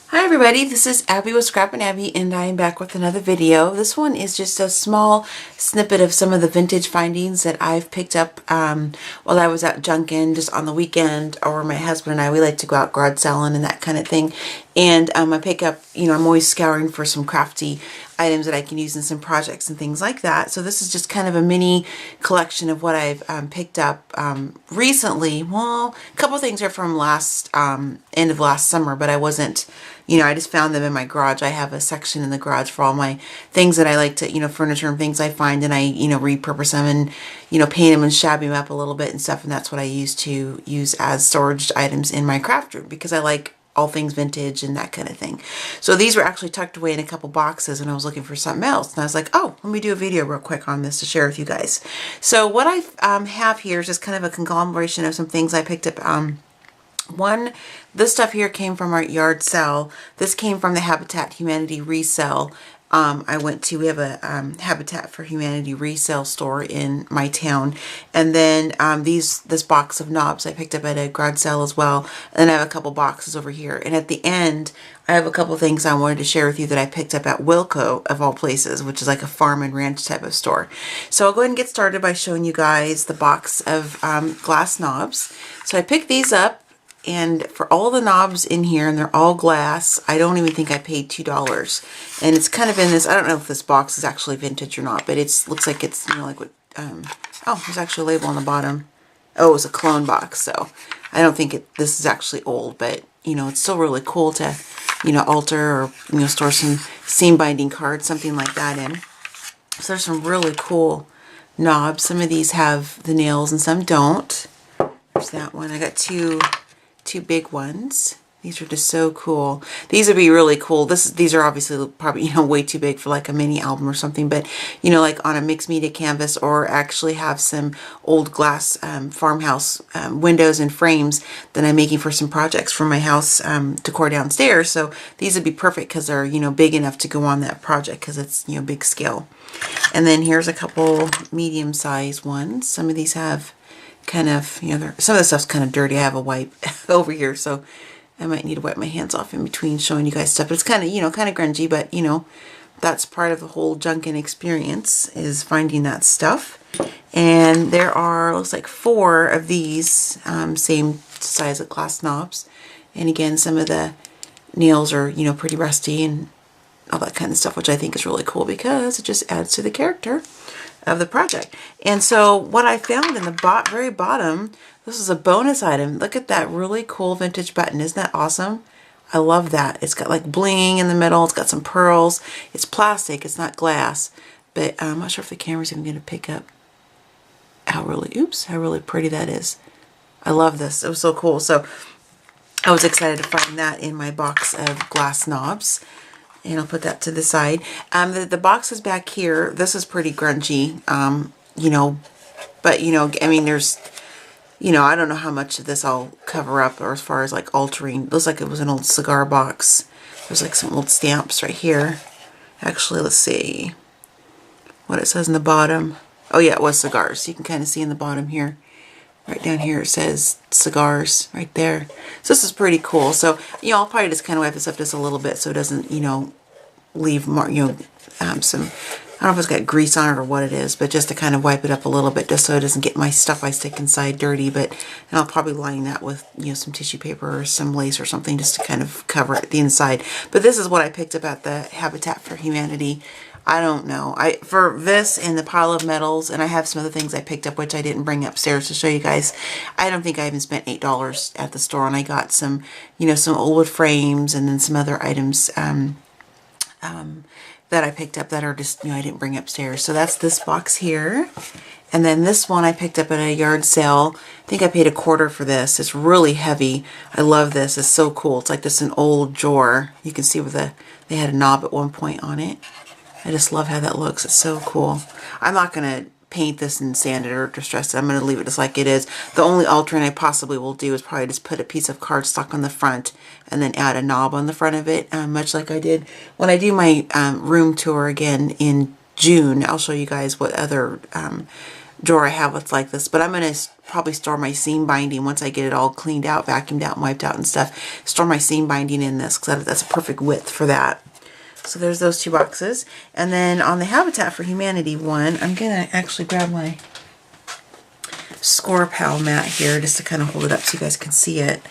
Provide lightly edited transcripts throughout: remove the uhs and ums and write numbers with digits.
Hi everybody, this is Abby with Scrappin' Abby and I am back with another video. This one is just a small snippet of some of the vintage findings that I've picked up while I was out junking just on the weekend, or my husband and I, we like to go out garage selling and that kind of thing. And I pick up, I'm always scouring for some crafty items that I can use in some projects and things like that. So this is just kind of a mini collection of what I've picked up recently. Well, a couple of things are from end of last summer, but I wasn't, I just found them in my garage. I have a section in the garage for all my things that I like to, furniture and things I find, and I, repurpose them and, paint them and shabby them up a little bit and stuff. And that's what I use as storage items in my craft room, because I like all things vintage and that kind of thing. So these were actually tucked away in a couple boxes, and I was looking for something else, and I was like, oh, let me do a video real quick on this to share with you guys. So what I have here is just kind of a conglomeration of some things I picked up. This stuff here came from our yard sale. This came from the Habitat Humanity resale. We have a Habitat for Humanity resale store in my town. And then this box of knobs I picked up at a garage sale as well. And then I have a couple boxes over here. And at the end, I have a couple things I wanted to share with you that I picked up at Wilco, of all places, which is like a farm and ranch type of store. So I'll go ahead and get started by showing you guys the box of glass knobs. So I picked these up. And for all the knobs in here, and they're all glass, I don't even think I paid $2. And it's kind of in this, I don't know if this box is actually vintage or not, but looks like it's, like what, oh, there's actually a label on the bottom. Oh, it's a clone box, so I don't think this is actually old, but, it's still really cool to, alter or, store some seam binding cards, something like that in. So there's some really cool knobs. Some of these have the nails and some don't. There's that one. I got two big ones. These are just so cool. These would be really cool. These are obviously probably, way too big for like a mini album or something, but, like on a mixed media canvas, or actually have some old glass farmhouse windows and frames that I'm making for some projects for my house decor downstairs. So these would be perfect because they're, big enough to go on that project, because it's, big scale. And then here's a couple medium-sized ones. Some of these have kind of, some of the stuff's kind of dirty. I have a wipe over here, so I might need to wipe my hands off in between showing you guys stuff. But it's kind of, kind of grungy, but, that's part of the whole junking experience, is finding that stuff. And there are, looks like 4 of these, same size of glass knobs. And again, some of the nails are, pretty rusty and all that kind of stuff, which I think is really cool because it just adds to the character of the project. And so what I found in the very bottom, this is a bonus item. Look at that really cool vintage button. Isn't that awesome? I love that. It's got like bling in the middle. It's got some pearls. It's plastic. It's not glass. But I'm not sure if the camera's even going to pick up how really pretty that is. I love this. It was so cool. So I was excited to find that in my box of glass knobs. And I'll put that to the side. The box is back here. This is pretty grungy, but, I mean, there's, I don't know how much of this I'll cover up, or as far as like altering. It looks like it was an old cigar box. There's like some old stamps right here. Actually, let's see what it says in the bottom. Oh yeah, it was cigars. You can kind of see in the bottom here. Right down here it says cigars right there. So this is pretty cool. So, I'll probably just kind of wipe this up just a little bit so it doesn't, leave some, I don't know if it's got grease on it or what it is, but just to kind of wipe it up a little bit just so it doesn't get my stuff I stick inside dirty. But, and I'll probably line that with, some tissue paper or some lace or something just to kind of cover it, the inside. But this is what I picked up at the Habitat for Humanity. I don't know. For this and the pile of metals, and I have some other things I picked up which I didn't bring upstairs to show you guys. I don't think I even spent $8 at the store, and I got some, some old wood frames and then some other items that I picked up that are just, I didn't bring upstairs. So that's this box here. And then this one I picked up at a yard sale. I think I paid $1 for this. It's really heavy. I love this. It's so cool. It's like this an old drawer. You can see where they had a knob at one point on it. I just love how that looks. It's so cool. I'm not going to paint this and sand it or distress it. I'm going to leave it just like it is. The only altering I possibly will do is probably just put a piece of cardstock on the front and then add a knob on the front of it, much like I did when I do my room tour again in June. I'll show you guys what other drawer I have that's like this, but I'm going to probably store my seam binding once I get it all cleaned out, vacuumed out, and wiped out and stuff. Store my seam binding in this because that's a perfect width for that. So there's those 2 boxes. And then on the Habitat for Humanity one, I'm going to actually grab my Score Pal mat here just to kind of hold it up so you guys can see it.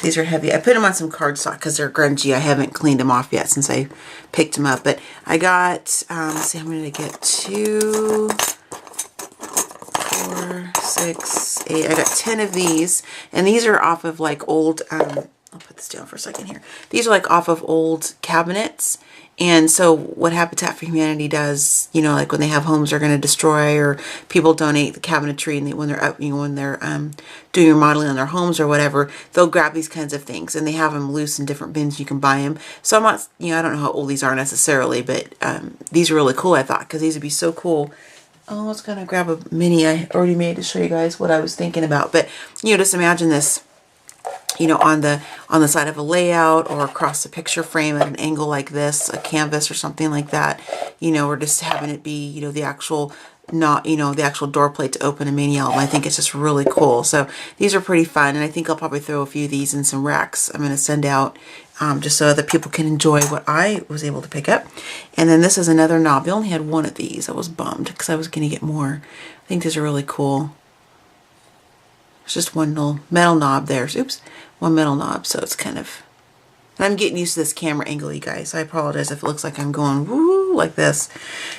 These are heavy. I put them on some cardstock because they're grungy. I haven't cleaned them off yet since I picked them up. But I got, let's see how many did I get? 2, 4, 6, 8. I got 10 of these. And these are off of like old, I'll put this down for a second here. These are like off of old cabinets. And so what Habitat for Humanity does, you know, like when they have homes they're going to destroy or people donate the cabinetry and when they're up, you know, when they're doing remodeling on their homes or whatever, they'll grab these kinds of things and they have them loose in different bins. You can buy them. So I'm not, you know, I don't know how old these are necessarily, but these are really cool, I thought, because these would be so cool. Oh, I was going to grab a mini I already made to show you guys what I was thinking about. But, you know, just imagine this, you know, on the side of a layout or across the picture frame at an angle like this, a canvas or something like that, you know, or just having it be, you know, the actual, not, you know, the actual door plate to open a mini album. I think it's just really cool. So these are pretty fun, and I think I'll probably throw a few of these in some racks I'm going to send out just so that people can enjoy what I was able to pick up. And then this is another knob. They only had one of these. I was bummed because I was going to get more. I think these are really cool. It's just one little metal knob there. Oops, one metal knob. So it's kind of, and I'm getting used to this camera angle, you guys. I apologize if it looks like I'm going woo like this.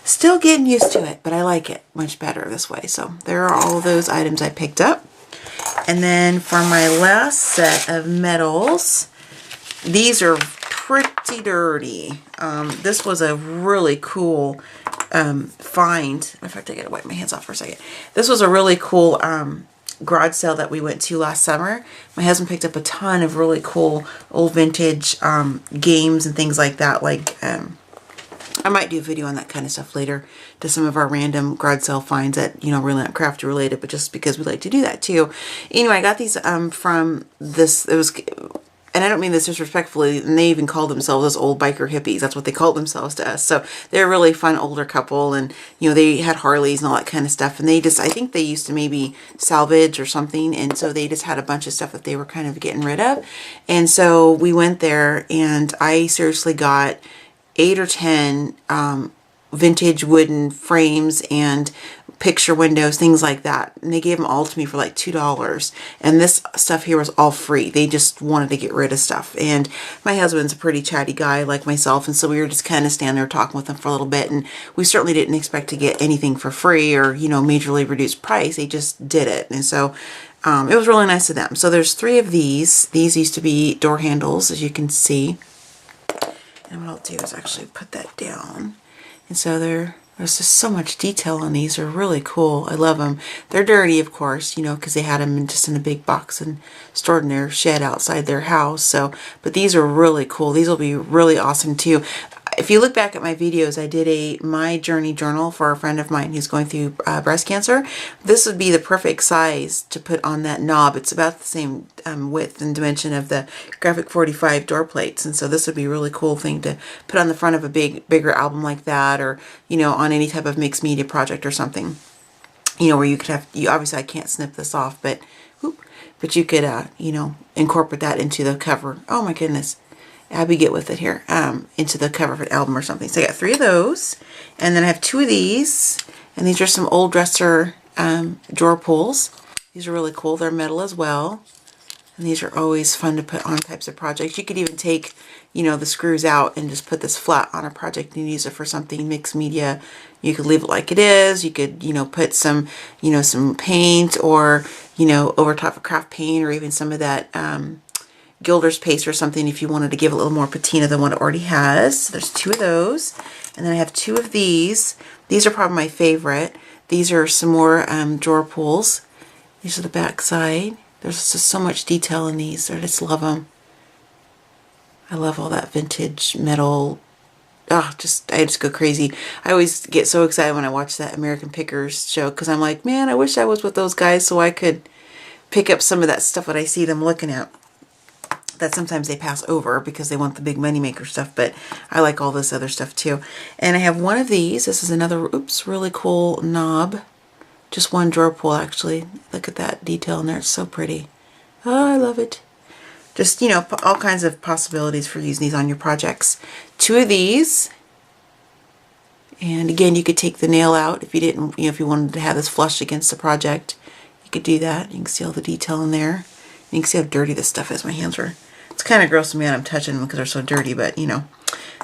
Still getting used to it, but I like it much better this way. So there are all of those items I picked up. And then for my last set of metals, these are pretty dirty. This was a really cool find. In fact, I gotta wipe my hands off for a second. This was a really cool garage sale that we went to last summer. My husband picked up a ton of really cool old vintage games and things like that. Like I might do a video on that kind of stuff later, to some of our random garage sale finds that, you know, really not crafty related, but just because we like to do that too. Anyway, I got these from this, it was, and I don't mean this disrespectfully, and they even called themselves as old biker hippies. That's what they called themselves to us. So they're a really fun older couple, and, you know, they had Harleys and all that kind of stuff. And they just, I think they used to maybe salvage or something. And so they just had a bunch of stuff that they were kind of getting rid of. And so we went there, and I seriously got 8 or 10 vintage wooden frames and picture windows, things like that. And they gave them all to me for like $2. And this stuff here was all free. They just wanted to get rid of stuff. And my husband's a pretty chatty guy like myself. And so we were just kind of standing there talking with them for a little bit. And we certainly didn't expect to get anything for free or, you know, majorly reduced price. They just did it. And so it was really nice of them. So there's 3 of these. These used to be door handles, as you can see. And what I'll do is actually put that down. And so there's just so much detail on these. They're really cool. I love them. They're dirty, of course, you know, because they had them just in a big box and stored in their shed outside their house. So, but these are really cool. These will be really awesome too. If you look back at my videos, I did a My Journey journal for a friend of mine who's going through breast cancer. This would be the perfect size to put on that knob. It's about the same width and dimension of the Graphic 45 door plates. And so this would be a really cool thing to put on the front of a bigger album like that, or, you know, on any type of mixed media project or something. You know, where you could have, obviously I can't snip this off, but you could, you know, incorporate that into the cover. Oh my goodness. Abby, get with it here, into the cover of an album or something. So I got 3 of those, and then I have 2 of these, and these are some old dresser drawer pulls. These are really cool. They're metal as well, and these are always fun to put on types of projects. You could even take, you know, the screws out and just put this flat on a project and use it for something mixed media. You could leave it like it is. You could, you know, put some, you know, some paint or, you know, over top of craft paint, or even some of that Gilder's paste or something if you wanted to give a little more patina than what it already has. So there's 2 of those. And then I have 2 of these. These are probably my favorite. These are some more drawer pulls. These are the back side. There's just so much detail in these. I just love them. I love all that vintage metal. Oh, I just go crazy. I always get so excited when I watch that American Pickers show, because I'm like, man, I wish I was with those guys so I could pick up some of that stuff that I see them looking at. That sometimes they pass over because they want the big moneymaker stuff, but I like all this other stuff too. And I have one of these. This is another, oops, really cool knob. Just one drawer pull, actually. Look at that detail in there. It's so pretty. Oh, I love it. Just, you know, all kinds of possibilities for using these on your projects. 2 of these. And again, you could take the nail out if you didn't, you know, if you wanted to have this flush against the project. You could do that. You can see all the detail in there. You can see how dirty this stuff is. My hands were, it's kind of gross to me when I'm touching them because they're so dirty, but you know,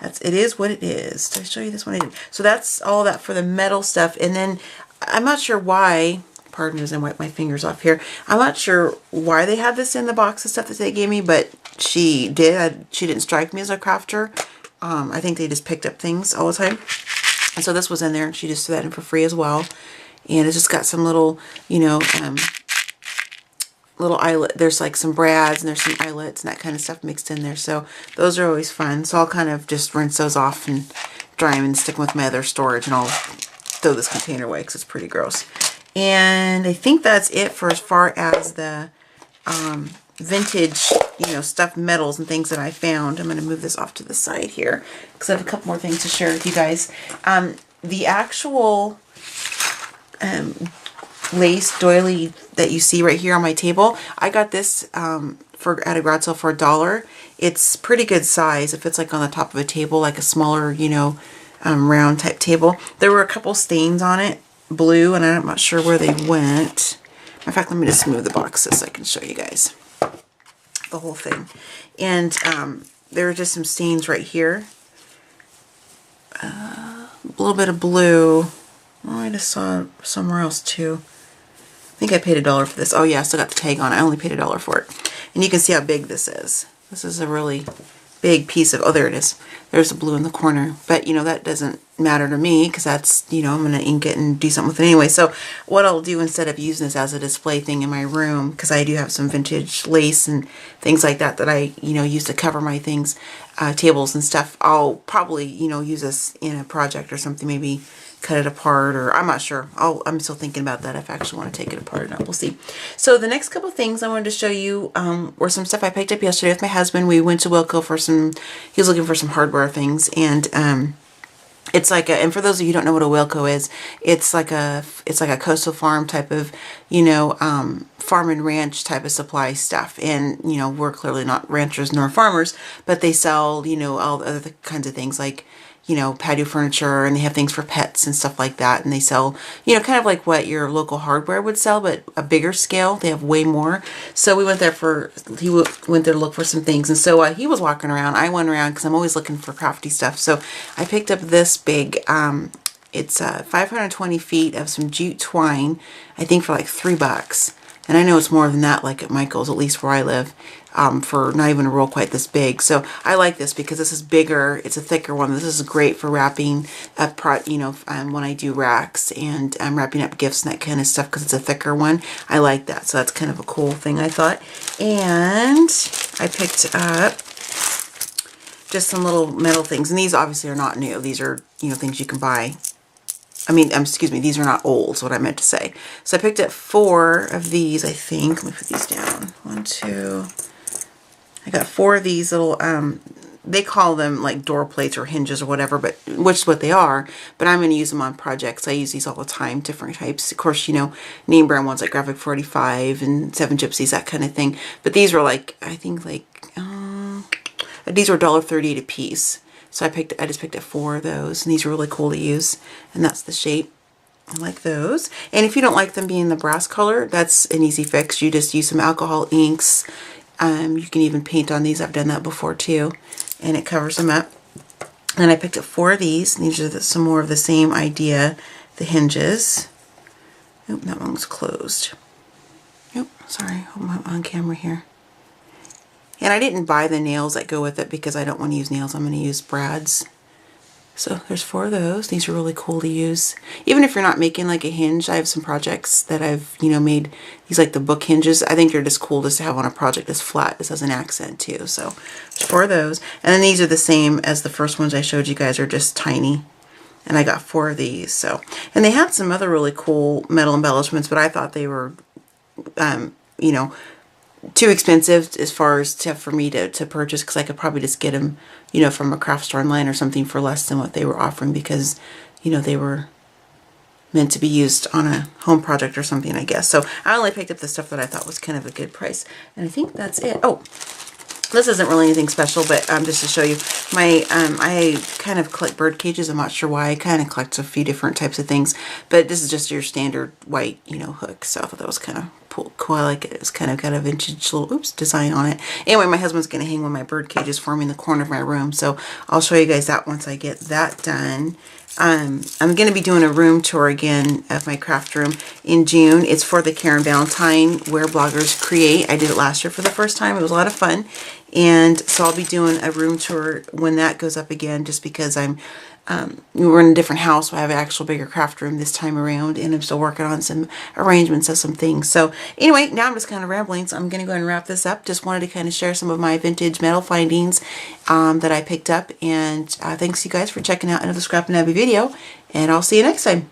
it is what it is. Did I show you this one? I didn't. So that's all that for the metal stuff. And then I'm not sure why, pardon me as I wipe my fingers off here. I'm not sure why they had this in the box of stuff that they gave me, but she did. She didn't strike me as a crafter. I think they just picked up things all the time. And so this was in there, and she just threw that in for free as well. And it's just got some little, you know, little eyelet. There's like some brads and there's some eyelets and that kind of stuff mixed in there. So those are always fun. So I'll kind of just rinse those off and dry them and stick them with my other storage, and I'll throw this container away because it's pretty gross. And I think that's it for as far as the vintage, you know, stuffed metals and things that I found. I'm going to move this off to the side here because I have a couple more things to share with you guys. The actual lace doily that you see right here on my table, I got this at a garage sale for $1. It's pretty good size if it's like on the top of a table, like a smaller, you know, round type table. There were a couple stains on it, blue, and I'm not sure where they went. In fact, let me just move the boxes so I can show you guys the whole thing. And there are just some stains right here. A little bit of blue. Oh, I just saw somewhere else too. I think I paid $1 for this. Oh yeah, I still got the tag on it. I only paid $1 for it. And you can see how big this is. This is a really big piece of, oh, there it is. There's the blue in the corner. But, you know, that doesn't matter to me because that's, you know, I'm going to ink it and do something with it anyway. So what I'll do instead of using this as a display thing in my room, because I do have some vintage lace and things like that that I, you know, use to cover my things, tables and stuff, I'll probably, you know, use this in a project or something, maybe cut it apart, or I'm not sure. I'm still thinking about that if I actually want to take it apart or not. We'll see. So the next couple of things I wanted to show you were some stuff I picked up yesterday with my husband. We went to Wilco for some, he was looking for some hardware things, and it's like a, and for those of you who don't know what a Wilco is, it's like a coastal farm type of, you know, farm and ranch type of supply stuff. And, you know, we're clearly not ranchers nor farmers, but they sell, you know, all the other kinds of things like, you know, patio furniture, and they have things for pets and stuff like that. And they sell, you know, kind of like what your local hardware would sell, but a bigger scale. They have way more. So we went there he went there to look for some things. And so he was walking around. I went around because I'm always looking for crafty stuff. So I picked up this big, it's 520 feet of some jute twine, I think for like $3. And I know it's more than that, like at Michael's, at least where I live, for not even a roll quite this big. So I like this because this is bigger. It's a thicker one. This is great for wrapping up, you know, when I do racks and wrapping up gifts and that kind of stuff because it's a thicker one. I like that. So that's kind of a cool thing, I thought. And I picked up just some little metal things. And these obviously are not new. These are, you know, things you can buy. I mean, excuse me, these are not old, is what I meant to say. So I picked up 4 of these, I think. Let me put these down. 1, 2. I got 4 of these little, they call them like door plates or hinges or whatever, but which is what they are. But I'm going to use them on projects. I use these all the time, different types. Of course, you know, name brand ones like Graphic 45 and 7 Gypsies, that kind of thing. But these were like, I think like, these were $1.38 a piece. So I just picked up 4 of those, and these are really cool to use, and that's the shape. I like those. And if you don't like them being the brass color, that's an easy fix. You just use some alcohol inks. You can even paint on these. I've done that before too, and it covers them up. And I picked up 4 of these, and these are some more of the same idea, the hinges. Oh, that one was closed. Oh, sorry, I'm on camera here. And I didn't buy the nails that go with it because I don't want to use nails. I'm going to use brads. So there's 4 of those. These are really cool to use. Even if you're not making like a hinge, I have some projects that I've, you know, made these like the book hinges. I think they're just cool just to have on a project that's flat. This has an accent too. So there's 4 of those. And then these are the same as the first ones I showed you guys, are just tiny. And I got 4 of these. So, and they had some other really cool metal embellishments, but I thought they were, you know, too expensive as far as for me to purchase, because I could probably just get them, you know, from a craft store online or something for less than what they were offering, because, you know, they were meant to be used on a home project or something, I guess. So I only picked up the stuff that I thought was kind of a good price. And I think that's it. Oh, this isn't really anything special, but just to show you, my I kind of collect bird cages. I'm not sure why. I kind of collect a few different types of things, but this is just your standard white, you know, hook. So I thought that was kind of cool. I like it. It's kind of got a vintage little design on it. Anyway, my husband's going to hang one of my bird cages for me in the corner of my room, so I'll show you guys that once I get that done. I'm going to be doing a room tour again of my craft room in June. It's for the Karen Valentine Where Bloggers Create. I did it last year for the first time. It was a lot of fun. And so I'll be doing a room tour when that goes up again, just because we're in a different house. So I have an actual bigger craft room this time around, and I'm still working on some arrangements of some things. So anyway, now I'm just kind of rambling, so I'm going to go ahead and wrap this up. Just wanted to kind of share some of my vintage metal findings that I picked up, and thanks you guys for checking out another Scrap and Nabby video, and I'll see you next time.